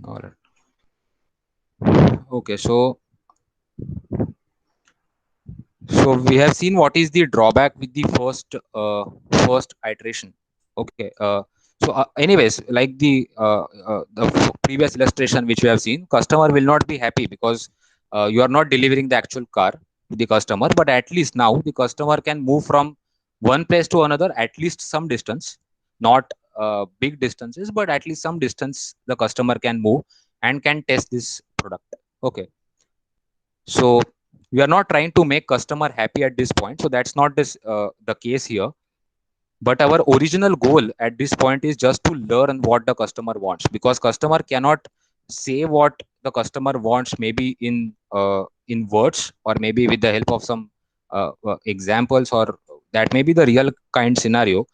All right. Okay, so we have seen what is the drawback with the first iteration. Okay. Anyways, like the previous illustration which we have seen, customer will not be happy because you are not delivering the actual car to the customer. But at least now the customer can move from one place to another at least some distance, not big distances, but at least some distance the customer can move and can test this product. Okay. So we are not trying to make customer happy at this point. So that's not the case here. But our original goal at this point is just to learn what the customer wants, because customer cannot say what the customer wants maybe in words, or maybe with the help of some examples, or that may be the real kind scenario.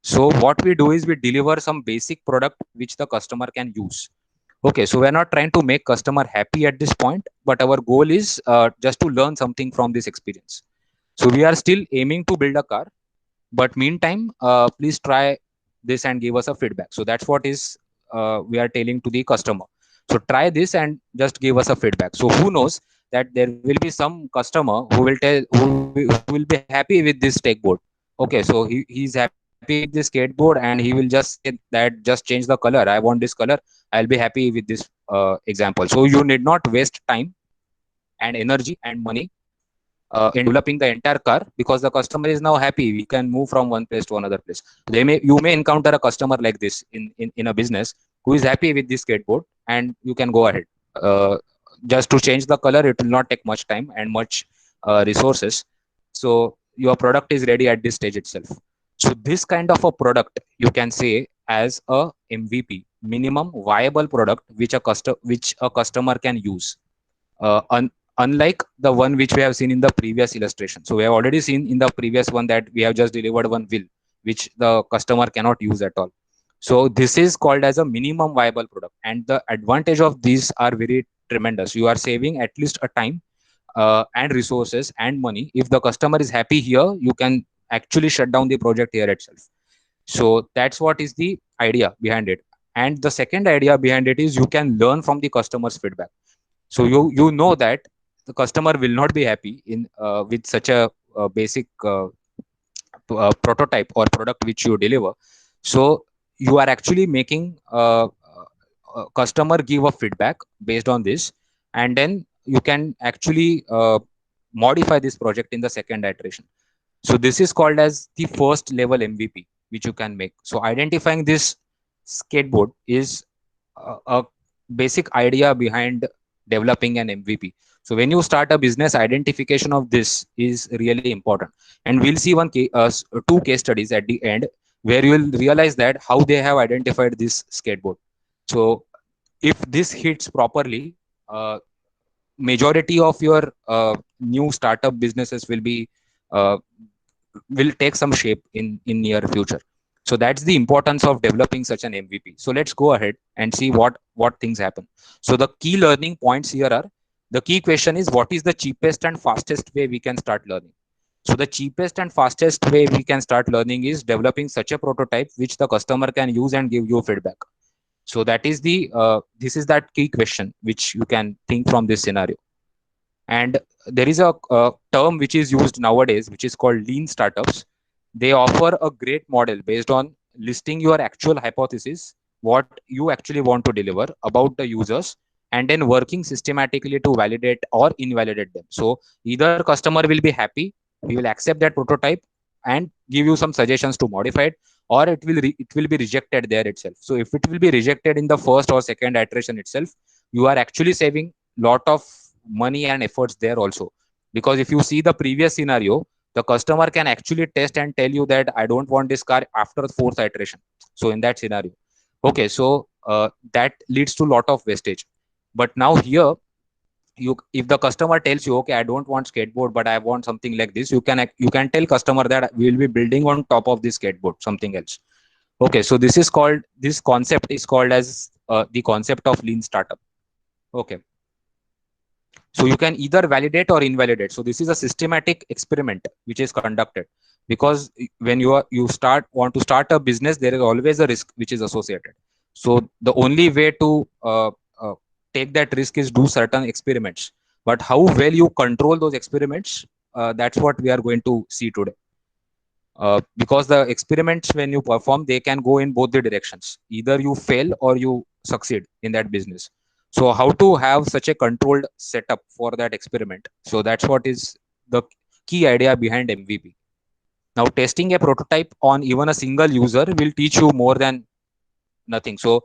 So what we do is we deliver some basic product which the customer can use. Okay, so we're not trying to make customer happy at this point, but our goal is just to learn something from this experience. So we are still aiming to build a car, but meantime, please try this and give us a feedback. So that's what is we are telling to the customer. So try this and just give us a feedback. So who knows that there will be some customer who will be happy with this tech board. Okay, so he's happy with this skateboard and he will just say that just change the color. I want this color. I'll be happy with this example. So you need not waste time and energy and money in developing the entire car, because the customer is now happy. We can move from one place to another place. You may encounter a customer like this in a business who is happy with this skateboard, and you can go ahead. Uh, just to change the color, it will not take much time and much resources. So your product is ready at this stage itself. So this kind of a product you can say as a MVP, minimum viable product, which a customer can use. Unlike the one which we have seen in the previous illustration. So we have already seen in the previous one that we have just delivered one wheel which the customer cannot use at all. So this is called as a minimum viable product, and the advantage of these are very tremendous. You are saving at least a time and resources and money. If the customer is happy here, you can actually shut down the project here itself. So that's what is the idea behind it. And the second idea behind it is you can learn from the customer's feedback. So you know that the customer will not be happy in with such a basic prototype or product which you deliver. So you are actually making customer give a feedback based on this, and then you can actually modify this project in the second iteration. So this is called as the first level MVP which you can make. So identifying this skateboard is a basic idea behind developing an MVP. So when you start a business, identification of this is really important. And we'll see two case studies at the end where you will realize that how they have identified this skateboard. So if this hits properly, majority of your new startup businesses uh, will take some shape in near future. So that's the importance of developing such an MVP. So let's go ahead and see what things happen. So the key learning points here are, the key question is, what is the cheapest and fastest way we can start learning? So the cheapest and fastest way we can start learning is developing such a prototype which the customer can use and give you feedback. So that is the this is that key question which you can think from this scenario. And there is a term which is used nowadays which is called lean startups. They offer a great model based on listing your actual hypothesis, what you actually want to deliver about the users, and then working systematically to validate or invalidate them. So either customer will be happy, he will accept that prototype and give you some suggestions to modify it, or it will be rejected there itself. So if it will be rejected in the first or second iteration itself, you are actually saving lot of money and efforts there also. Because if you see the previous scenario, the customer can actually test and tell you that I don't want this car after the fourth iteration. So in that scenario, okay, so that leads to a lot of wastage. But now here, you if the customer tells you, okay, I don't want skateboard but I want something like this, you can tell customer that we will be building on top of this skateboard something else. Okay, so this concept is called as the concept of lean startup. Okay, so you can either validate or invalidate. So this is a systematic experiment which is conducted, because when you start want to start a business, there is always a risk which is associated. So the only way to take that risk is do certain experiments. But how well you control those experiments, that's what we are going to see today. Because the experiments when you perform, they can go in both the directions. Either you fail or you succeed in that business. So how to have such a controlled setup for that experiment? So that's what is the key idea behind MVP. Now, testing a prototype on even a single user will teach you more than nothing. So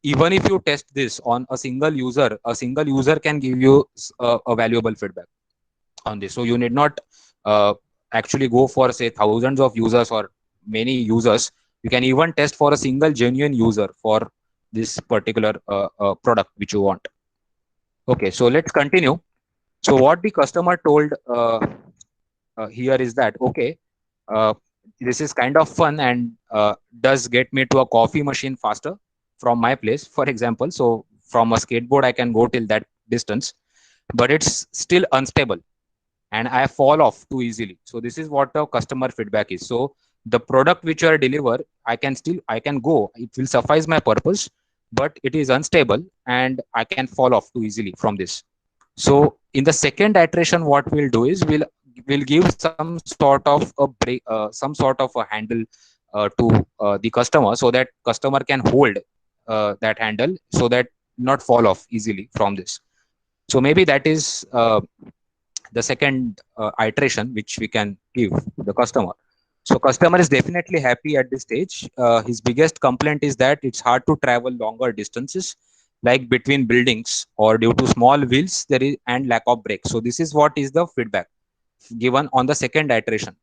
even if you test this on a single user can give you a valuable feedback on this. So you need not uh, actually go for say thousands of users or many users. You can even test for a single genuine user for this particular product which you want. Okay, so let's continue. So what the customer told here is that, okay, uh, this is kind of fun and does get me to a coffee machine faster from my place, for example. So from a skateboard, I can go till that distance, but it's still unstable and I fall off too easily. So this is what the customer feedback is. So the product which I deliver, I can go, it will suffice my purpose, but it is unstable and I can fall off too easily from this. So in the second iteration, what we'll do is we'll give some sort of a break, some sort of a handle to the customer, so that customer can hold that handle, so that not fall off easily from this. So maybe that is the second iteration which we can give the customer. So customer is definitely happy at this stage. His biggest complaint is that it's hard to travel longer distances, like between buildings or due to small wheels there is and lack of brakes. So this is what is the feedback given on the second iteration.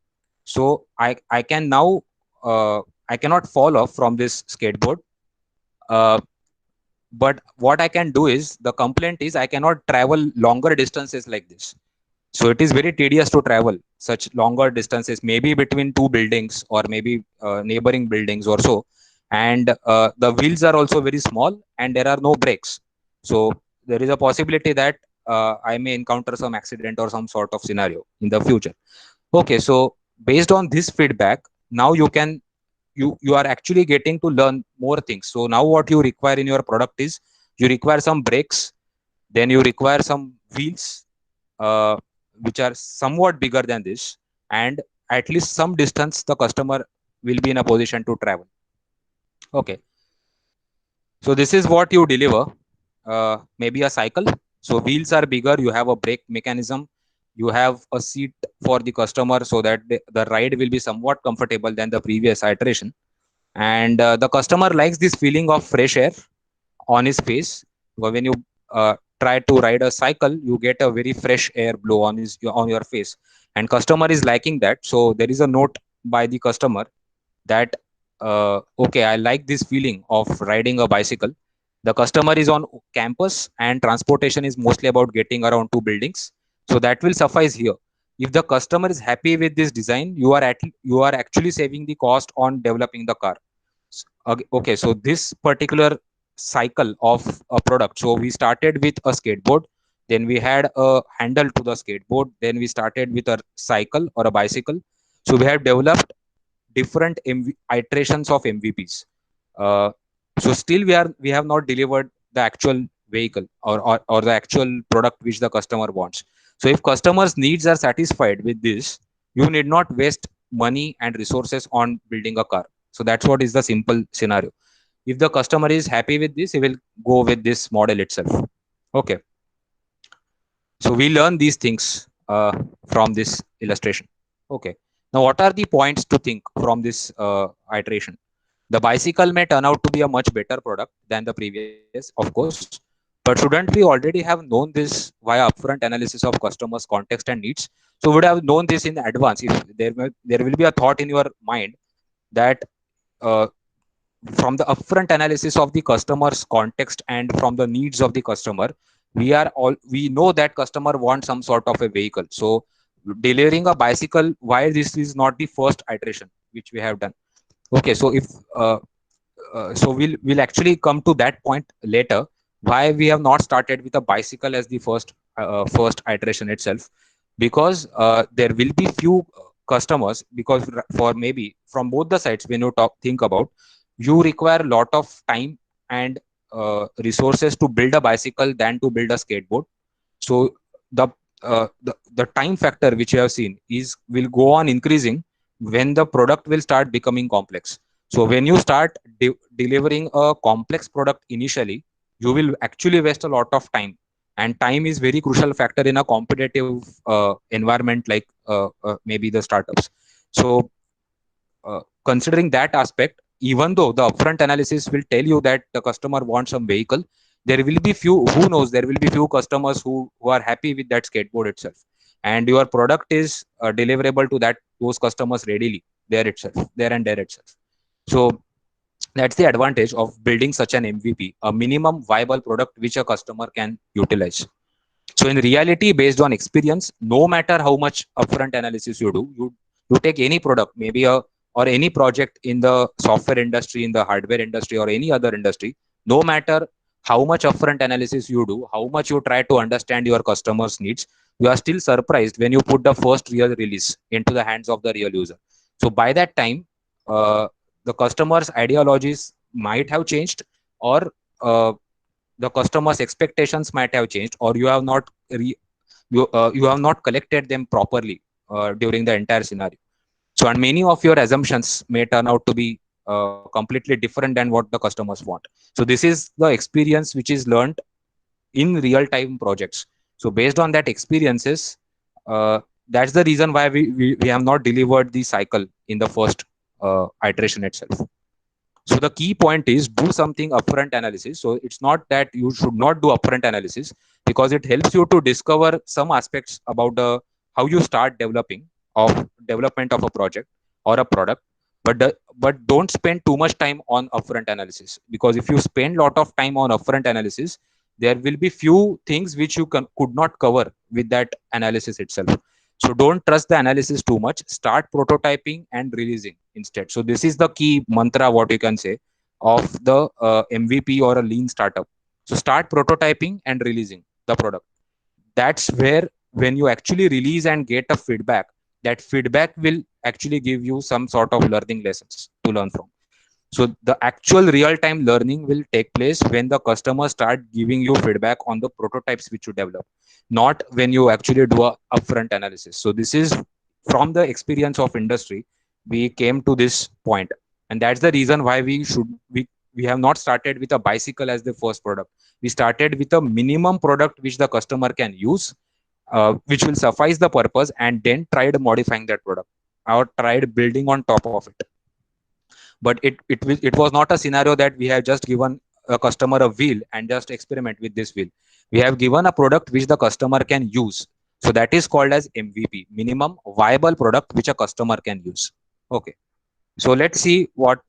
So I can now I cannot fall off from this skateboard. Uh, but what I can do is, the complaint is I cannot travel longer distances like this. So it is very tedious to travel such longer distances, maybe between two buildings or maybe neighboring buildings or so. And the wheels are also very small and there are no brakes. So there is a possibility that I may encounter some accident or some sort of scenario in the future. Okay, so based on this feedback, now you are actually getting to learn more things. So now what you require in your product is, you require some brakes, then you require some wheels uh, which are somewhat bigger than this, and at least some distance the customer will be in a position to travel. Okay, so this is what you deliver. Maybe a cycle. So wheels are bigger, you have a brake mechanism, you have a seat for the customer, so that the ride will be somewhat comfortable than the previous iteration. And the customer likes this feeling of fresh air on his face. When you try to ride a cycle, you get a very fresh air blow on your face, and customer is liking that. So there is a note by the customer that okay, I like this feeling of riding a bicycle. The customer is on campus and transportation is mostly about getting around two buildings, so that will suffice here. If the customer is happy with this design, you are actually saving the cost on developing the car. Okay, so this particular cycle of a product, so we started with a skateboard, then we had a handle to the skateboard, then we started with a cycle or a bicycle. So we have developed different iterations of MVPs. uh, so still we have not delivered the actual vehicle, or the actual product which the customer wants. So if customers needs are satisfied with this, you need not waste money and resources on building a car. So that's what is the simple scenario. If the customer is happy with this, he will go with this model itself. Okay, so we learn these things from this illustration. Okay, now what are the points to think from this iteration? The bicycle may turn out to be a much better product than the previous, of course, but shouldn't we already have known this via upfront analysis of customers context and needs? So would have known this in advance. If there will be a thought in your mind that uh, from the upfront analysis of the customer's context and from the needs of the customer, we know that customer wants some sort of a vehicle. So delivering a bicycle, why this is not the first iteration which we have done? Okay, so if so we'll actually come to that point later, why we have not started with a bicycle as the first iteration itself. Because there will be few customers, because for maybe from both the sides, when you think about, you require a lot of time and resources to build a bicycle than to build a skateboard. So the the time factor which you have seen is will go on increasing when the product will start becoming complex. So when you start delivering a complex product initially, you will actually waste a lot of time, and time is very crucial factor in a competitive environment like maybe the startups. So considering that aspect, even though the upfront analysis will tell you that the customer wants some vehicle, there will be few, who knows, there will be few customers who are happy with that skateboard itself, and your product is deliverable to that those customers readily there itself, there and there itself. So that's the advantage of building such an MVP, a minimum viable product which a customer can utilize. So in reality, based on experience, no matter how much upfront analysis you do, you take any product, maybe a or any project in the software industry, in the hardware industry, or any other industry, no matter how much upfront analysis you do, how much you try to understand your customers' needs, you are still surprised when you put the first real release into the hands of the real user. So by that time, uh, the customer's ideologies might have changed, or the customer's expectations might have changed, or you have not collected them properly during the entire scenario. So and many of your assumptions may turn out to be completely different than what the customers want. So this is the experience which is learned in real time projects. So based on that experiences, that's the reason why we have not delivered the cycle in the first iteration itself. So the key point is do something upfront analysis. So it's not that you should not do upfront analysis, because it helps you to discover some aspects about the how you start of development of a project or a product. But don't spend too much time on upfront analysis, because if you spend lot of time on upfront analysis, there will be few things which you could not cover with that analysis itself. So don't trust the analysis too much. Start prototyping and releasing instead. So this is the key mantra, what you can say, of the MVP or a lean startup. So start prototyping and releasing the product. That's where when you actually release and get a feedback, that feedback will actually give you some sort of learning lessons to learn from. So the actual real time learning will take place when the customer start giving you feedback on the prototypes which you develop, not when you actually do a upfront analysis. So this is from the experience of industry we came to this point, and that's the reason why we have not started with a bicycle as the first product. We started with a minimum product which the customer can use, which will suffice the purpose, and then tried modifying that product or tried building on top of it. But it was not a scenario that we have just given a customer a wheel and just experiment with this wheel. We have given a product which the customer can use. So that is called as MVP, minimum viable product which a customer can use. Okay, so let's see what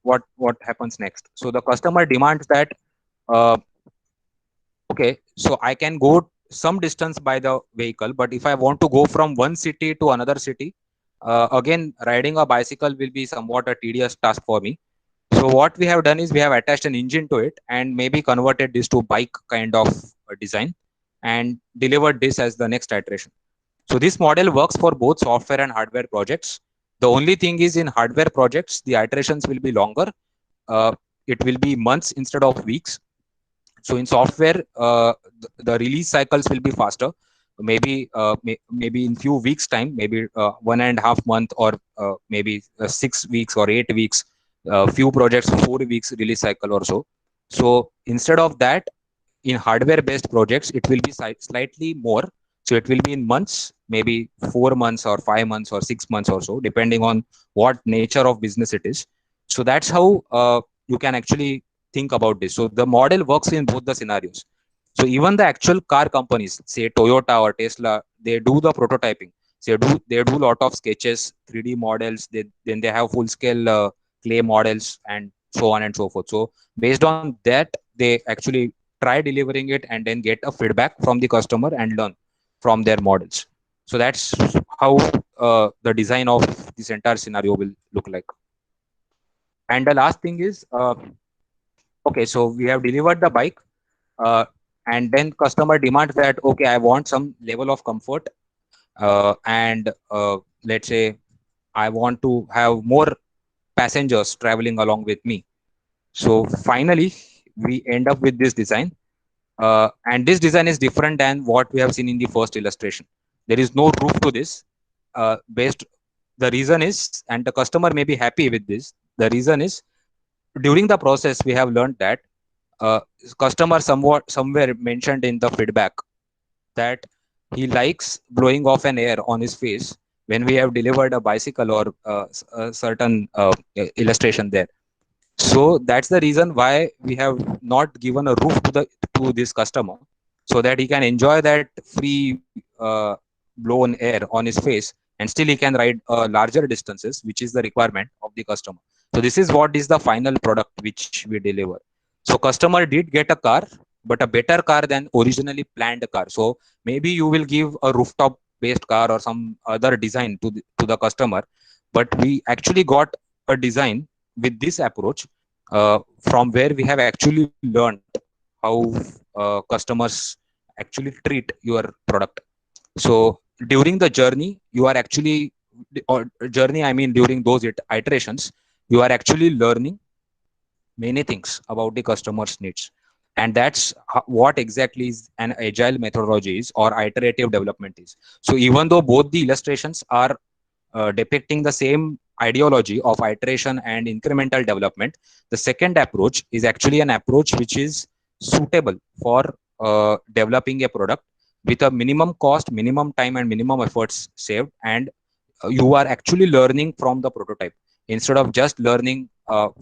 happens next. So the customer demands that uh, okay, so I can go some distance by the vehicle, but if I want to go from one city to another city, again riding a bicycle will be somewhat a tedious task for me. So what we have done is we have attached an engine to it and maybe converted this to bike kind of design and delivered this as the next iteration. So this model works for both software and hardware projects. The only thing is in hardware projects, the iterations will be longer. Uh, it will be months instead of weeks. So in software, the release cycles will be faster. Maybe in few weeks time, maybe 1.5 month, or maybe 6 weeks or 8 weeks. Few projects 4 weeks release cycle or so. So instead of that, in hardware based projects, it will be slightly more. So it will be in months, maybe 4 months or 5 months or 6 months or so, depending on what nature of business it is. So that's how you can actually think about this. So the model works in both the scenarios. So even the actual car companies, say Toyota or Tesla, they do the prototyping. So they do a lot of sketches, 3D models. Then they have full scale clay models and so on and so forth. So based on that, they actually try delivering it and then get a feedback from the customer and learn from their models. So that's how the design of this entire scenario will look like. And the last thing is, okay, so we have delivered the bike, uh, and then customer demands that okay, I want some level of comfort, and let's say I want to have more passengers traveling along with me. So finally, we end up with this design. And this design is different than what we have seen in the first illustration. There is no roof to this. Based The reason is, and the customer may be happy with this. The reason is, during the process, we have learned that uh, customer somewhere mentioned in the feedback that he likes blowing off an air on his face when we have delivered a bicycle or a certain illustration there. So that's the reason why we have not given a roof to this customer, so that he can enjoy that free blown air on his face, and still he can ride larger distances, which is the requirement of the customer. So this is what is the final product which we deliver. So customer did get a car, but a better car than originally planned car. So maybe you will give a rooftop based car or some other design to the customer, but we actually got a design with this approach, from where we have actually learned how customers actually treat your product. So during the journey, you are actually, or journey, I mean during those iterations, you are actually learning many things about the customer's needs. And that's what exactly is an agile methodology is, or iterative development is. So even though both the illustrations are depicting the same ideology of iteration and incremental development, the second approach is actually an approach which is suitable for developing a product with a minimum cost, minimum time, and minimum efforts saved. And you are actually learning from the prototype instead of just learning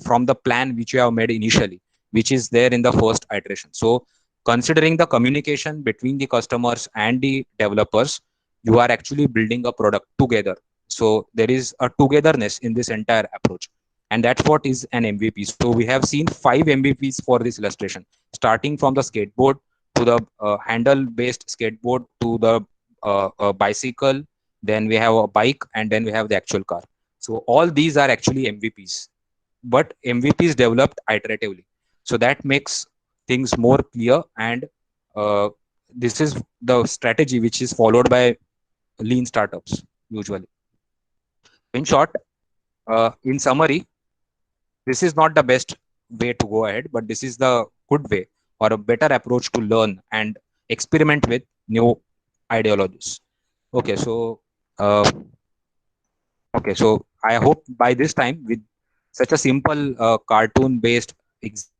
from the plan which you have made initially, which is there in the first iteration. So considering the communication between the customers and the developers, you are actually building a product together. So there is a togetherness in this entire approach, and that's what is an MVP. So we have seen 5 MVPs for this illustration, starting from the skateboard to the handle based skateboard to the bicycle, then we have a bike, and then we have the actual car. So all these are actually MVPs, but MVPs developed iteratively. So that makes things more clear, and uh, this is the strategy which is followed by lean startups usually. In short, in summary, this is not the best way to go ahead, but this is the good way or a better approach to learn and experiment with new ideologies. Okay, so uh, okay, so I hope by this time, with such a simple cartoon-based example,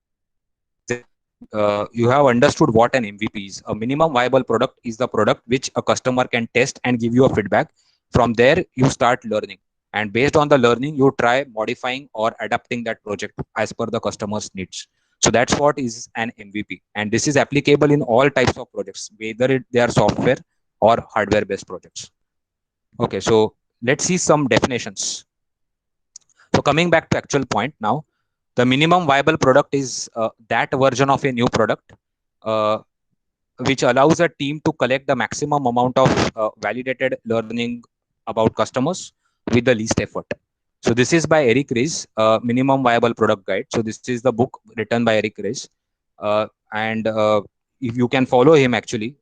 you have understood what an MVP is. A minimum viable product is the product which a customer can test and give you a feedback. From there, you start learning, and based on the learning, you try modifying or adapting that project as per the customer's needs. So that's what is an MVP, and this is applicable in all types of projects, whether they are software or hardware-based projects. Okay, so let's see some definitions. So coming back to actual point now, the minimum viable product is that version of a new product uh, which allows a team to collect the maximum amount of validated learning about customers with the least effort. So this is by Eric Ries, Minimum Viable Product Guide. So this is the book written by Eric Ries, and if you can follow him, actually,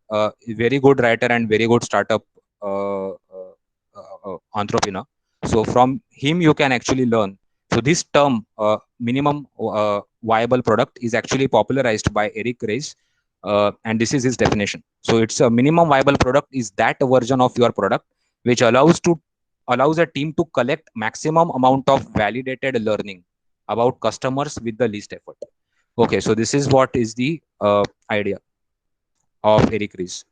very good writer and very good startup entrepreneur. So from him you can actually learn. So this term, minimum viable product, is actually popularized by Eric Ries, and this is his definition. So it's a minimum viable product is that version of your product which allows a team to collect maximum amount of validated learning about customers with the least effort. Okay, so this is what is the idea of Eric Ries.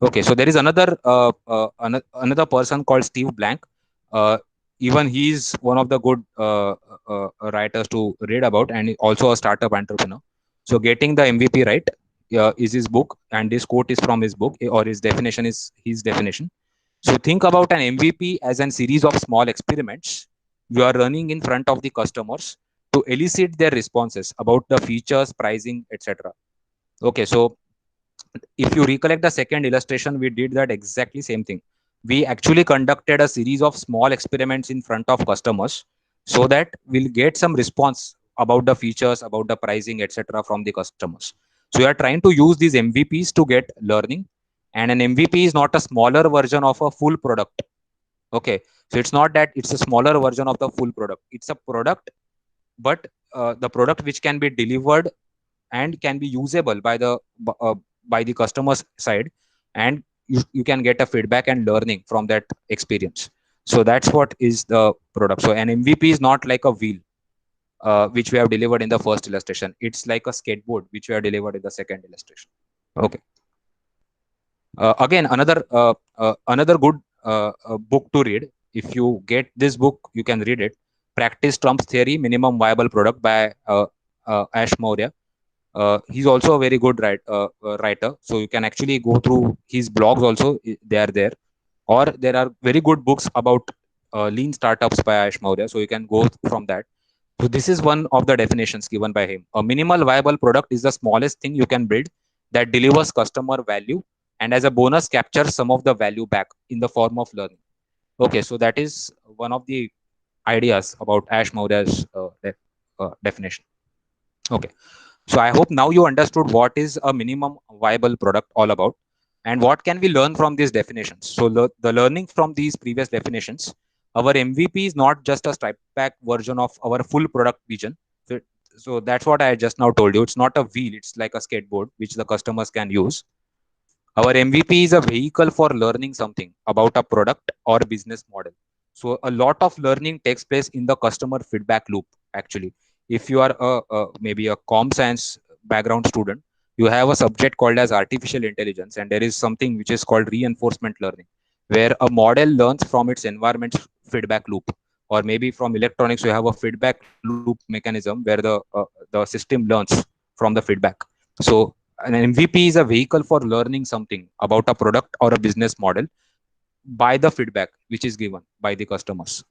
Okay, so there is another person called Steve Blank. Uh, Even he is one of the good writers to read about, and also a startup entrepreneur. So getting the MVP right is his book, and this quote is from his book, or his definition is his definition. So think about an MVP as a series of small experiments you are running in front of the customers to elicit their responses about the features, pricing, etc. Okay, so if you recollect the second illustration, we did that exactly same thing. We actually conducted a series of small experiments in front of customers so that we'll get some response about the features, about the pricing, etc. from the customers. So we are trying to use these MVPs to get learning, and an MVP is not a smaller version of a full product. Okay, so it's not that it's a smaller version of the full product. It's a product, but the product which can be delivered and can be usable by the customer's side, and you can get a feedback and learning from that experience. So that's what is the product. So an MVP is not like a wheel which we have delivered in the first illustration. It's like a skateboard which we have delivered in the second illustration. Okay. Again, another good book to read. If you get this book, you can read it. Practice Trump's Theory: Minimum Viable Product by Ash Maurya. He's also a very good writer, so you can actually go through his blogs also. They are there, or there are very good books about lean startups by Ash Maurya, so you can go from that. So this is one of the definitions given by him. A minimal viable product is the smallest thing you can build that delivers customer value, and as a bonus captures some of the value back in the form of learning. Okay, so that is one of the ideas about Ash Maurya's definition. Okay, so I hope now you understood what is a minimum viable product all about and what can we learn from these definitions. So the learning from these previous definitions, our MVP is not just a stripe back version of our full product vision. So, so that's what I just now told you. It's not a wheel, it's like a skateboard which the customers can use. Our MVP is a vehicle for learning something about a product or business model. So a lot of learning takes place in the customer feedback loop. Actually, if you are maybe a com science background student, you have a subject called as artificial intelligence, and there is something which is called reinforcement learning, where a model learns from its environment's feedback loop. Or maybe from electronics, you have a feedback loop mechanism where the system learns from the feedback. So an MVP is a vehicle for learning something about a product or a business model by the feedback which is given by the customers.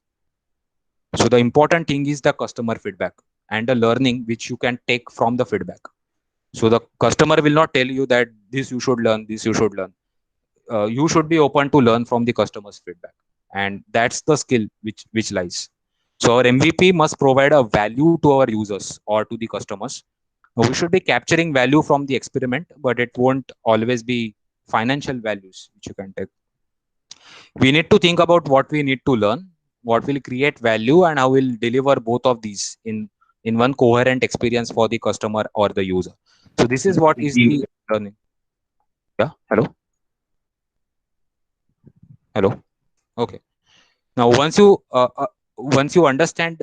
So the important thing is the customer feedback and the learning which you can take from the feedback. So the customer will not tell you that this you should learn, this you should learn. You should be open to learn from the customer's feedback, and that's the skill which lies. So our MVP must provide a value to our users or to the customers. We should be capturing value from the experiment, but it won't always be financial values which you can take. We need to think about what we need to learn, what will create value, and how we'll deliver both of these in one coherent experience for the customer or the user. So this is what is the learning. Yeah. Hello. Hello. Okay. Now, once you understand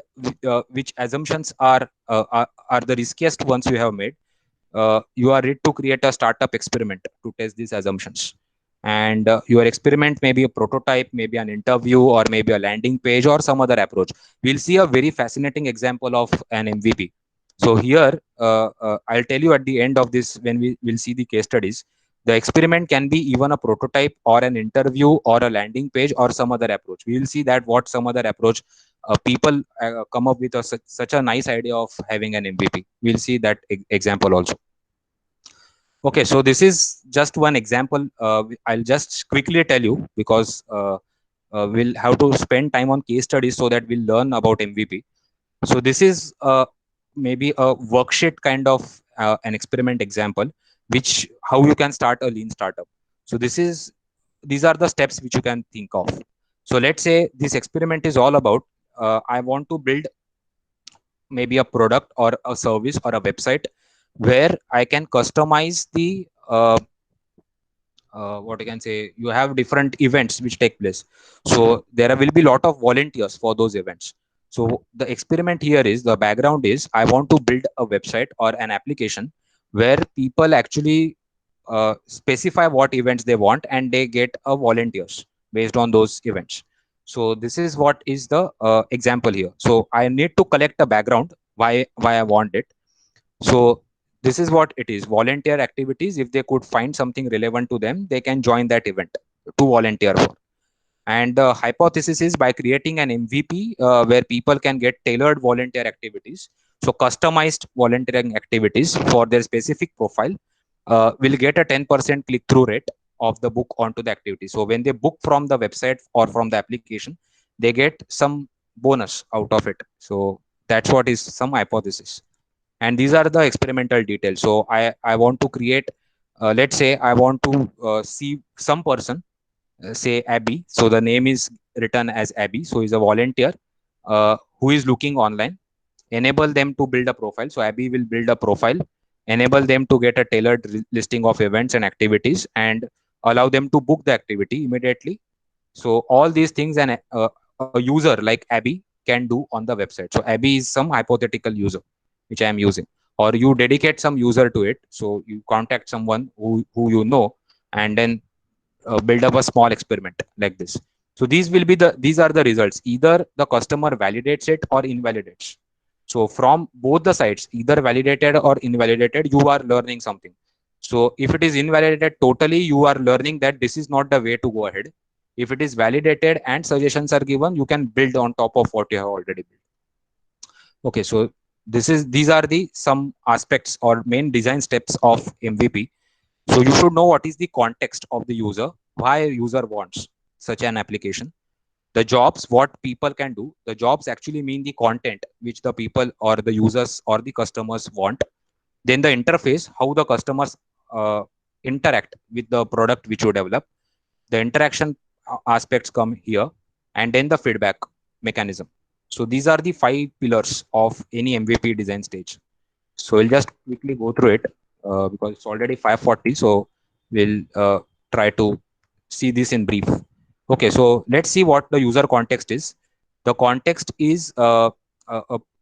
which assumptions are the riskiest ones you have made, you are ready to create a startup experiment to test these assumptions. And your experiment may be a prototype, maybe an interview, or maybe a landing page, or some other approach. We'll see a very fascinating example of an MVP. So here, I'll tell you at the end of this when we will see the case studies. The experiment can be even a prototype or an interview or a landing page or some other approach. We will see that what some other approach people come up with such a nice idea of having an MVP. We'll see that example also. Okay, so this is just one example. I'll just quickly tell you because we'll have to spend time on case studies so that we'll learn about MVP. So this is maybe a worksheet kind of an experiment example, which how you can start a lean startup. So these are the steps which you can think of. So let's say this experiment is all about I want to build maybe a product or a service or a website where I can customize the what I can say, you have different events which take place. So there will be a lot of volunteers for those events. So the experiment here is the background is I want to build a website or an application where people actually specify what events they want and they get a volunteers based on those events. So this is what is the example here. So I need to collect a background why I want it. So this is what it is. Volunteer activities, if they could find something relevant to them, they can join that event to volunteer for. And the hypothesis is by creating an MVP where people can get tailored volunteer activities, so customized volunteering activities for their specific profile, will get a 10% click-through rate of the book onto the activity. So when they book from the website or from the application, they get some bonus out of it. So that's what is some hypothesis, and these are the experimental details. So I want to create let's say I want to see some person, say Abby. So the name is written as Abby, so he's a volunteer who is looking online. Enable them to build a profile. So Abby will build a profile, enable them to get a tailored listing of events and activities, and allow them to book the activity immediately. So all these things a user like Abby can do on the website. So Abby is some hypothetical user which I am using, or you dedicate some user to it. So you contact someone who you know, and then build up a small experiment like this. So these are the results. Either the customer validates it or invalidates. So from both the sides, either validated or invalidated, you are learning something. So if it is invalidated totally, you are learning that this is not the way to go ahead. If it is validated and suggestions are given, you can build on top of what you have already built. Okay, so these are the some aspects or main design steps of MVP. So you should know what is the context of the user, why a user wants such an application. The jobs, what people can do. The jobs actually mean the content which the people or the users or the customers want. Then the interface, how the customers uh, interact with the product which you develop. The interaction aspects come here, and then the feedback mechanism. So these are the five pillars of any MVP design stage. So we'll just quickly go through it because it's already 5:40. So we'll try to see this in brief. Okay, so let's see what the user context is. The context is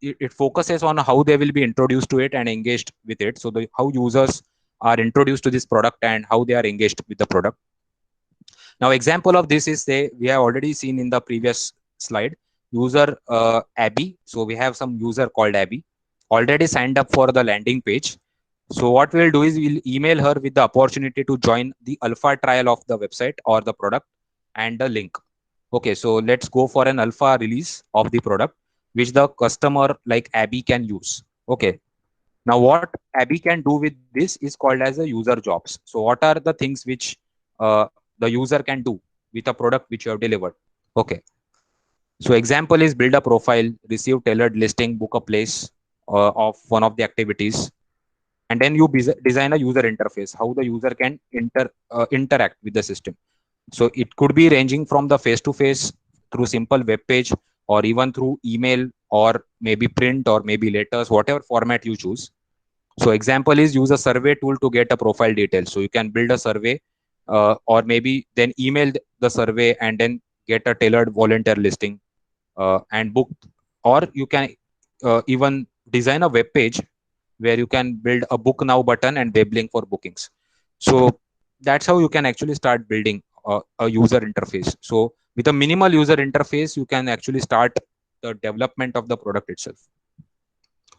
it focuses on how they will be introduced to it and engaged with it. So how users are introduced to this product and how they are engaged with the product. Now, example of this is, say, we have already seen in the previous slide, user Abby. So we have some user called Abby already signed up for the landing page. So what we'll do is we'll email her with the opportunity to join the alpha trial of the website or the product and the link. Okay, so let's go for an alpha release of the product, which the customer like Abby can use. Okay, now what Abby can do with this is called as a user jobs. So what are the things which the user can do with a product which you have delivered? Okay, so example is build a profile, receive tailored listing, book a place of one of the activities, and then you design a user interface, how the user can interact with the system. So it could be ranging from the face to face through simple web page, or even through email, or maybe print, or maybe letters, whatever format you choose. So example is use a survey tool to get a profile detail. So you can build a survey, or maybe then email the survey and then get a tailored volunteer listing and book. Or you can even design a web page where you can build a book now button and web link for bookings. So that's how you can actually start building a user interface. So with a minimal user interface, you can actually start the development of the product itself.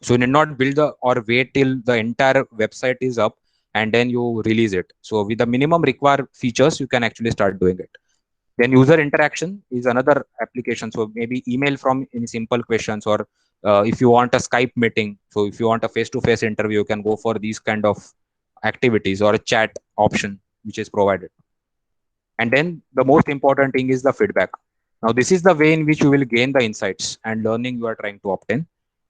So you need not build the or wait till the entire website is up and then you release it. So with the minimum required features, you can actually start doing it. Then user interaction is another application. So maybe email from in simple questions, or if you want a Skype meeting. So if you want a face-to-face interview, you can go for these kind of activities, or a chat option which is provided. And then the most important thing is the feedback. Now this is the way in which you will gain the insights and learning you are trying to obtain.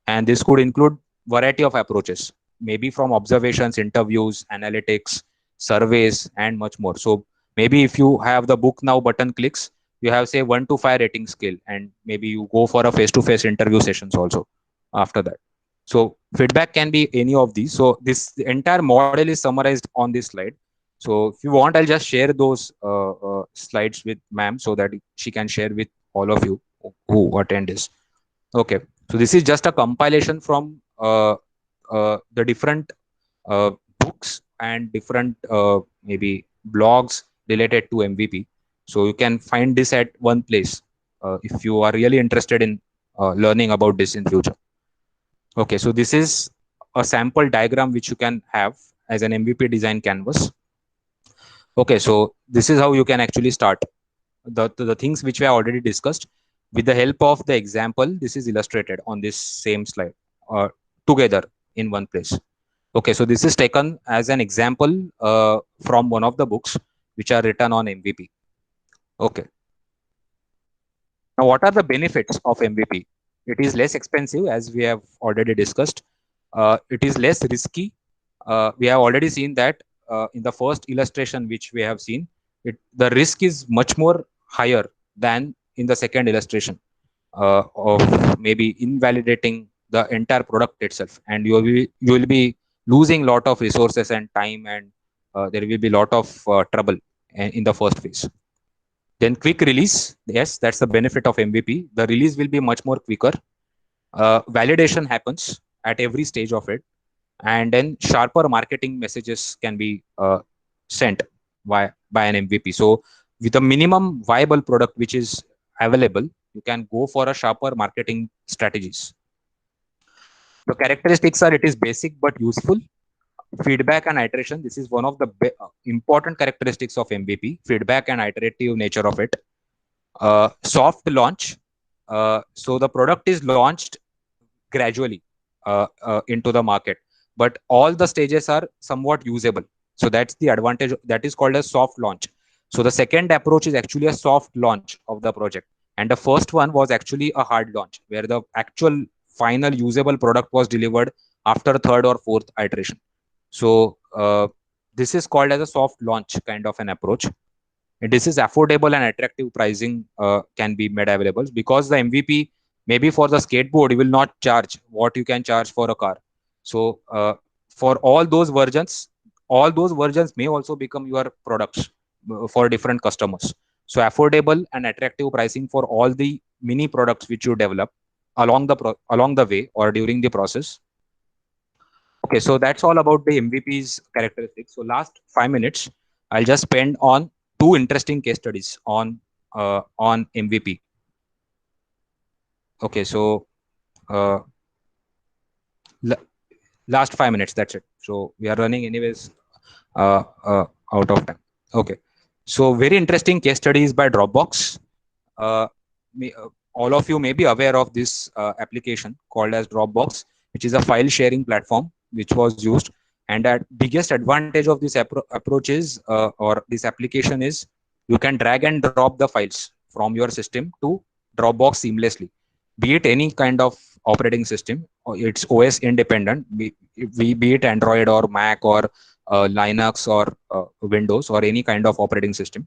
And this could include variety of approaches, maybe from observations, interviews, analytics, surveys, and much more. So maybe if you have the book now button clicks, you have say 1 to 5 rating scale, and maybe you go for a face-to-face interview sessions also after that. So feedback can be any of these. So this the entire model is summarized on this slide. So if you want, I'll just share those slides with ma'am so that she can share with all of you who attend this. Okay, so this is just a compilation from the different books and different maybe blogs related to MVP. So you can find this at one place if you are really interested in learning about this in future. Okay, so this is a sample diagram which you can have as an MVP design canvas. Okay, so this is how you can actually start the things which we have already discussed. With the help of the example, this is illustrated on this same slide together in one place. Okay, so this is taken as an example from one of the books which are written on MVP. Okay, now what are the benefits of MVP? It is less expensive, as we have already discussed. It is less risky. We have already seen that in the first illustration which we have seen, the risk is much more higher than in the second illustration of maybe invalidating the entire product itself, and you will be losing lot of resources and time, and there will be lot of trouble in the first phase. Then quick release, yes, that's the benefit of MVP. The release will be much more quicker. Validation happens at every stage of it, and then sharper marketing messages can be sent by an MVP. So with a minimum viable product which is available, you can go for a sharper marketing strategies. The characteristics are, it is basic but useful. Feedback and iteration, this is one of the important characteristics of MVP, feedback and iterative nature of it. Soft launch, so the product is launched gradually into the market, but all the stages are somewhat usable. So that's the advantage, that is called a soft launch. So the second approach is actually a soft launch of the project, and the first one was actually a hard launch where the actual final usable product was delivered after third or fourth iteration. So this is called as a soft launch kind of an approach. And this is affordable and attractive pricing can be made available, because the MVP, maybe for the skateboard you will not charge what you can charge for a car. So for all those versions may also become your products for different customers. So affordable and attractive pricing for all the mini products which you develop along the way or during the process. Okay, so that's all about the MVP's characteristics. So last 5 minutes, I'll just spend on two interesting case studies on MVP. Okay, so uh, l- last 5 minutes, that's it. So we are running anyways out of time. Okay, so very interesting case studies by Dropbox. Uh, all of you may be aware of this application called as Dropbox, which is a file sharing platform which was used. And that biggest advantage of this approach is, or this application is, you can drag and drop the files from your system to Dropbox seamlessly, be it any kind of operating system, or it's OS independent, be it Android or Mac or Linux or Windows or any kind of operating system.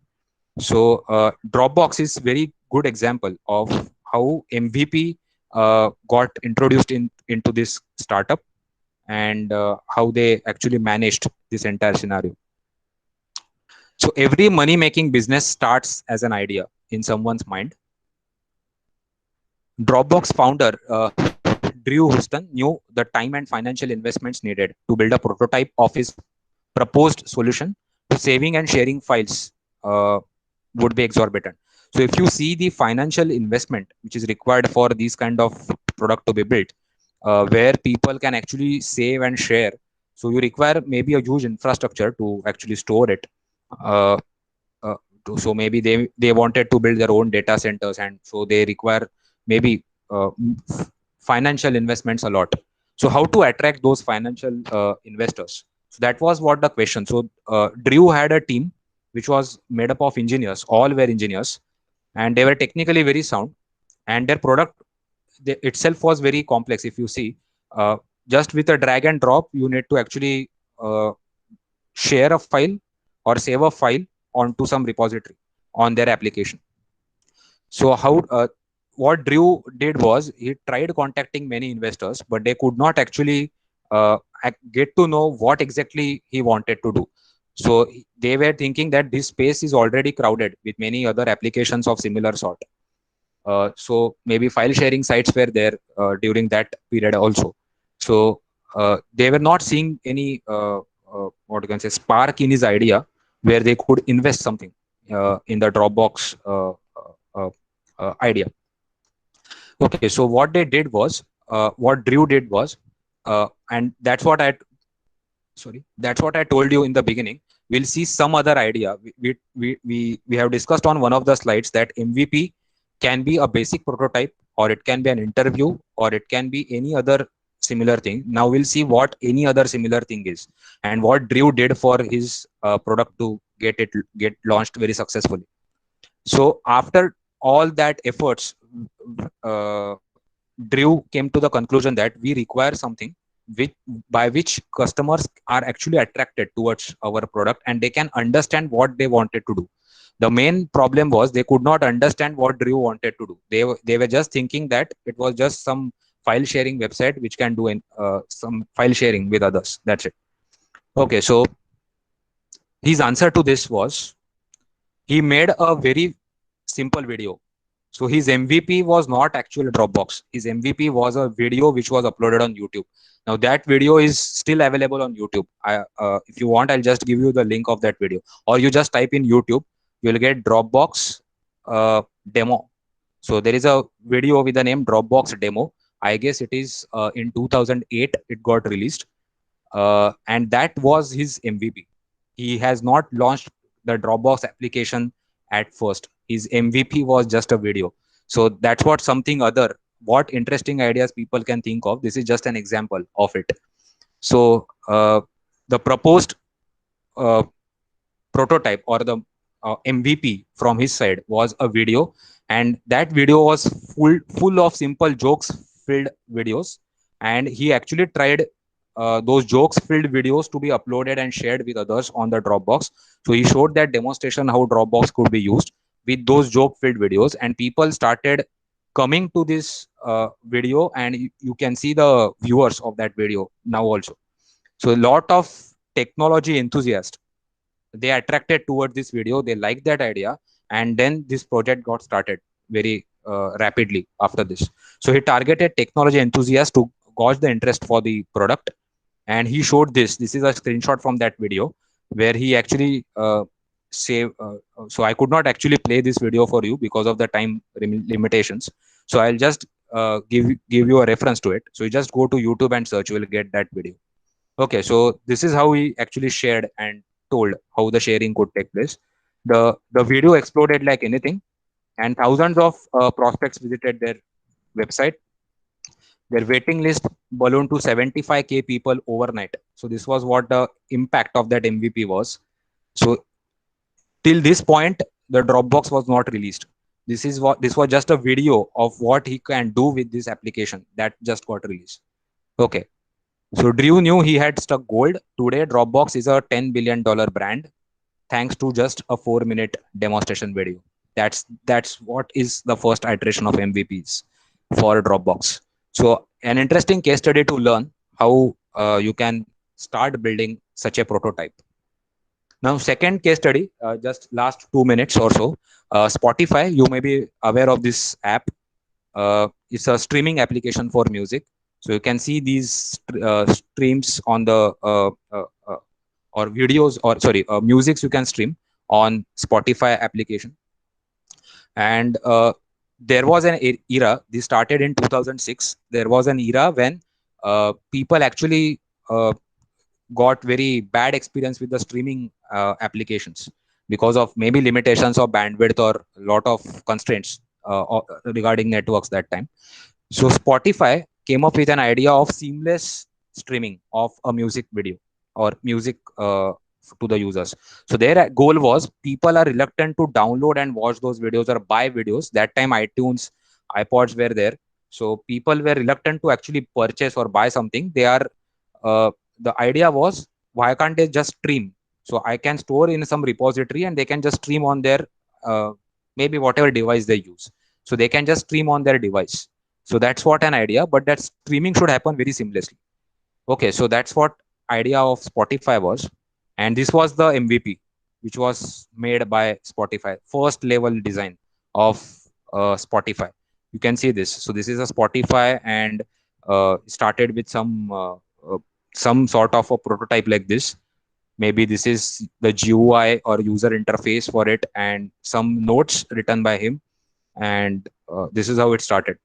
So Dropbox is very good example of how MVP got introduced into this startup, and how they actually managed this entire scenario. So every money making business starts as an idea in someone's mind. Dropbox founder Drew Houston knew the time and financial investments needed to build a prototype of his proposed solution to saving and sharing files would be exorbitant. So if you see the financial investment which is required for these kind of product to be built, where people can actually save and share, so you require maybe a huge infrastructure to actually store it. Uh, uh, so maybe they wanted to build their own data centers, and so they require maybe financial investments a lot. So how to attract those financial investors? So that was what the question. So Drew had a team which was made up of engineers, all were engineers, and they were technically very sound, and their product itself was very complex. If you see, uh, just with a drag and drop, you need to actually share a file or save a file onto some repository on their application. So how what Drew did was he tried contacting many investors, but they could not actually get to know what exactly he wanted to do. So they were thinking that this space is already crowded with many other applications of similar sort. So maybe file sharing sites were there during that period also. So they were not seeing any what you can say spark in his idea where they could invest something in the Dropbox uh, idea. Okay, so what they did was, what Drew did was, and that's what I told you in the beginning. We'll see some other idea. We have discussed on one of the slides that MVP can be a basic prototype, or it can be an interview, or it can be any other similar thing. Now we'll see what any other similar thing is, and what Drew did for his product to get launched very successfully. So after all that efforts, uh, Drew came to the conclusion that we require something which by which customers are actually attracted towards our product, and they can understand what they wanted to do. The main problem was they could not understand what Drew wanted to do. They were just thinking that it was just some file sharing website which can do some file sharing with others. That's it. Okay, so his answer to this was he made a very simple video. So his MVP was not actually Dropbox. His MVP was a video which was uploaded on YouTube. Now that video is still available on YouTube. If you want, I'll just give you the link of that video, or you just type in YouTube. You'll get Dropbox demo. So there is a video with the name Dropbox demo. I guess it is in 2008 it got released, and that was his MVP. He has not launched the Dropbox application at first. His MVP was just a video. So that's what something other, what interesting ideas people can think of. This is just an example of it. So the proposed uh, prototype or the MVP from his side was a video, and that video was full of simple jokes filled videos, and he actually tried those jokes filled videos to be uploaded and shared with others on the Dropbox. So he showed that demonstration how Dropbox could be used with those joke filled videos, and people started coming to this video, and you can see the viewers of that video now also. So a lot of technology enthusiasts, they attracted towards this video, they liked that idea, and then this project got started very rapidly after this. So he targeted technology enthusiasts to gauge the interest for the product, and he showed this is a screenshot from that video where he actually save so I could not actually play this video for you because of the time limitations. So I'll just give you a reference to it. So you just go to YouTube and search, you will get that video. Okay, so this is how we actually shared and told how the sharing could take place. The video exploded like anything, and thousands of prospects visited their website. Their waiting list ballooned to 75K people overnight. So this was what the impact of that MVP was. So till this point, the Dropbox was not released. This was just a video of what he can do with this application that just got released. Okay. So Drew knew he had struck gold. Today, Dropbox is a $10 billion brand thanks to just a 4-minute demonstration video. That's what is the first iteration of MVPs for Dropbox. So an interesting case study to learn how you can start building such a prototype. Now, second case study, just last 2 minutes or so. Spotify, you may be aware of this app. It's a streaming application for music. So you can see these streams on the or videos or sorry musics you can stream on Spotify application. And there was an era, this started in 2006. There was an era when people actually got very bad experience with the streaming applications because of maybe limitations of bandwidth or a lot of constraints regarding networks that time. So Spotify came up with an idea of seamless streaming of a music video or music to the users. So their goal was people are reluctant to download and watch those videos or buy videos. That time iTunes, iPods were there. So people were reluctant to actually purchase or buy something. The idea was, why can't they just stream? So I can store in some repository and they can just stream on their maybe whatever device they use. So they can just stream on their device. So that's what an idea, but that streaming should happen very seamlessly. Okay, so that's what idea of Spotify was, and this was the MVP, which was made by Spotify, first level design of Spotify. You can see this. So this is a Spotify, and started with some sort of a prototype like this. Maybe this is the GUI or user interface for it, and some notes written by him, and this is how it started.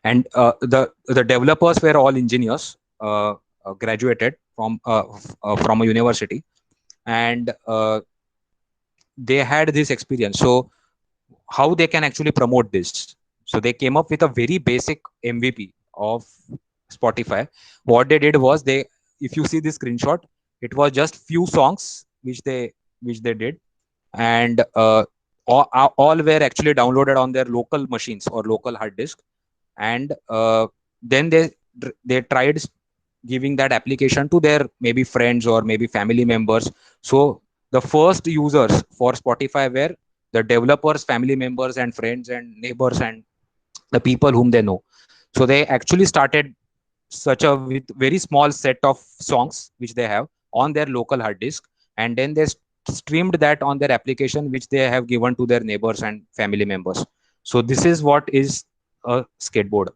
And the developers were all engineers, graduated from a university, and they had this experience. So how they can actually promote this? So they came up with a very basic MVP of Spotify. What they did was, if you see this screenshot, it was just few songs which they did, and all were actually downloaded on their local machines or local hard disk, and then they tried giving that application to their maybe friends or maybe family members. So the first users for Spotify were the developers, family members, and friends and neighbors and the people whom they know. So they actually started such a with very small set of songs which they have on their local hard disk, and then they streamed that on their application which they have given to their neighbors and family members. So this is what is a skateboard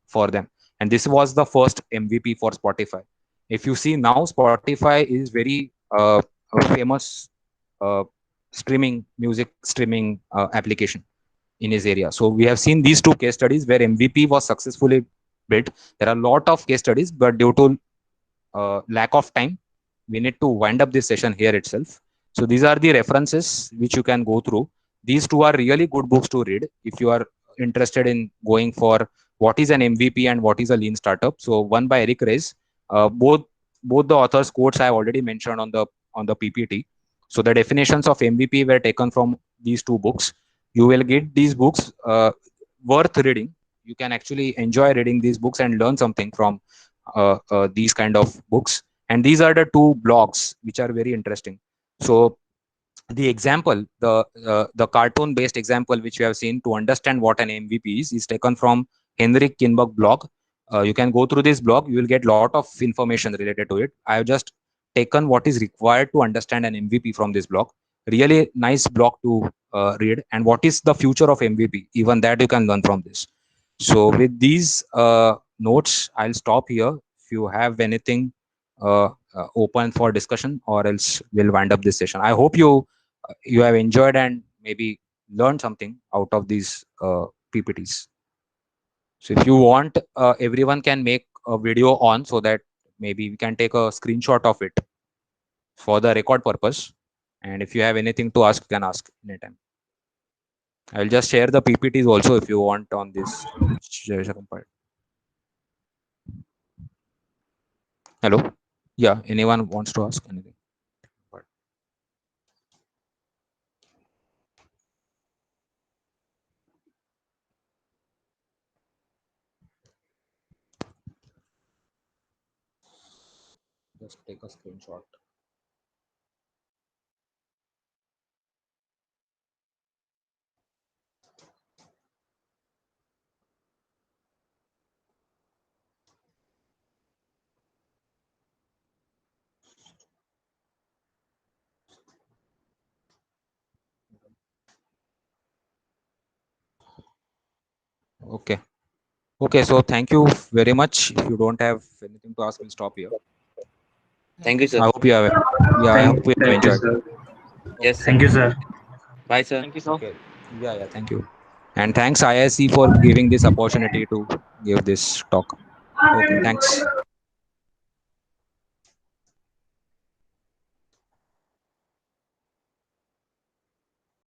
for them, and this was the first MVP for Spotify. If you see now, Spotify is very a famous uh, streaming music streaming application in his area. So we have seen these two case studies where MVP was successfully built. There are a lot of case studies, but due to lack of time, we need to wind up this session here itself. So these are the references which you can go through. These two are really good books to read if you are interested in going for what is an MVP and what is a lean startup. So one by Eric Ries. Both the authors' quotes I have already mentioned on the PPT. So the definitions of MVP were taken from these two books. You will get these books worth reading. You can actually enjoy reading these books and learn something from these kind of books. And these are the two blogs which are very interesting. So the example, the cartoon based example which you have seen to understand what an MVP is taken from Henrik Kinberg blog. You can go through this blog, you will get a lot of information related to it. I have just taken what is required to understand an MVP from this blog. Really nice blog to read. And what is the future of MVP, even that you can learn from this. So with these notes, I'll stop here. If you have anything open for discussion, or else we'll wind up this session. I hope you have enjoyed and maybe learned something out of these PPTs. So if you want, everyone can make a video on, so that maybe we can take a screenshot of it for the record purpose. And if you have anything to ask, you can ask anytime. I'll just share the PPTs also if you want on this. Hello. Yeah. Anyone wants to ask anything? Just take a screenshot. Okay. Okay. So thank you very much. If you don't have anything to ask, we'll stop here. Thank you, I sir. hope you have. Yeah, I hope you have Thank you, enjoyed. sir. Yes, Okay. sir. Thank you, sir. Bye, sir. Thank you, sir. Okay. Yeah. Yeah. Thank you. And thanks IISc for giving this opportunity to give this talk. Okay. Thanks.